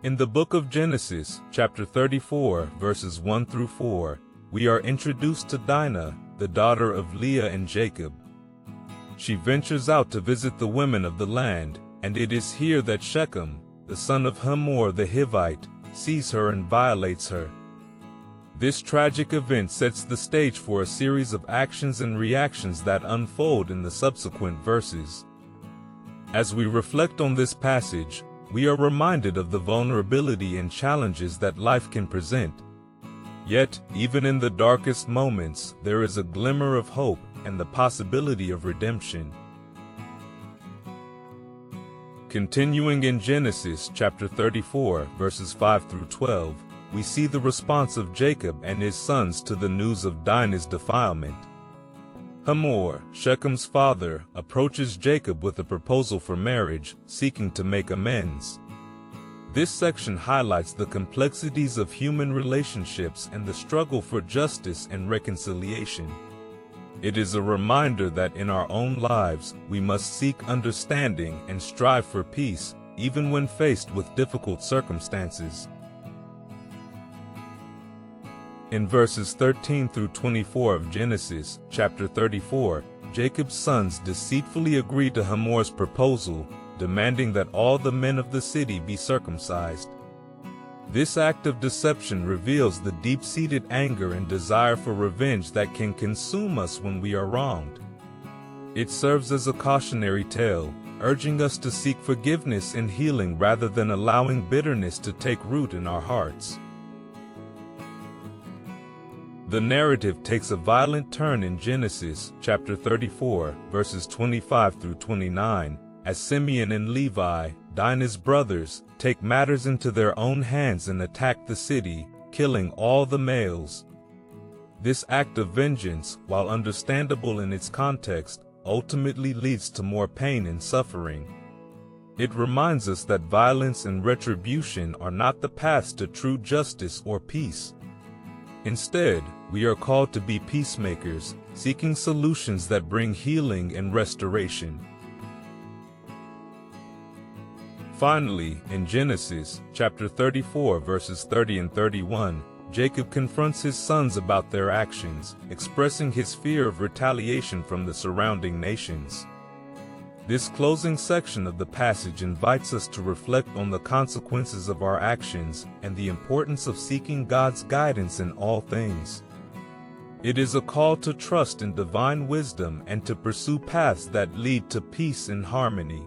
In the book of Genesis, chapter 34, verses 1 through 4, we are introduced to Dinah, the daughter of Leah and Jacob. She ventures out to visit the women of the land, and it is here that Shechem, the son of Hamor the Hivite, sees her and violates her. This tragic event sets the stage for a series of actions and reactions that unfold in the subsequent verses. As we reflect on this passage, we are reminded of the vulnerability and challenges that life can present. Yet, even in the darkest moments, there is a glimmer of hope and the possibility of redemption. Continuing in Genesis chapter 34, verses 5 through 12, we see the response of Jacob and his sons to the news of Dinah's defilement. Hamor, Shechem's father, approaches Jacob with a proposal for marriage, seeking to make amends. This section highlights the complexities of human relationships and the struggle for justice and reconciliation. It is a reminder that in our own lives, we must seek understanding and strive for peace, even when faced with difficult circumstances. In verses 13 through 24 of Genesis, chapter 34, Jacob's sons deceitfully agree to Hamor's proposal, demanding that all the men of the city be circumcised. This act of deception reveals the deep-seated anger and desire for revenge that can consume us when we are wronged. It serves as a cautionary tale, urging us to seek forgiveness and healing rather than allowing bitterness to take root in our hearts. The narrative takes a violent turn in Genesis chapter 34, verses 25 through 29, as Simeon and Levi, Dinah's brothers, take matters into their own hands and attack the city, killing all the males. This act of vengeance, while understandable in its context, ultimately leads to more pain and suffering. It reminds us that violence and retribution are not the paths to true justice or peace. Instead, we are called to be peacemakers, seeking solutions that bring healing and restoration. Finally, in Genesis chapter 34, verses 30 and 31, Jacob confronts his sons about their actions, expressing his fear of retaliation from the surrounding nations. This closing section of the passage invites us to reflect on the consequences of our actions and the importance of seeking God's guidance in all things. It is a call to trust in divine wisdom and to pursue paths that lead to peace and harmony.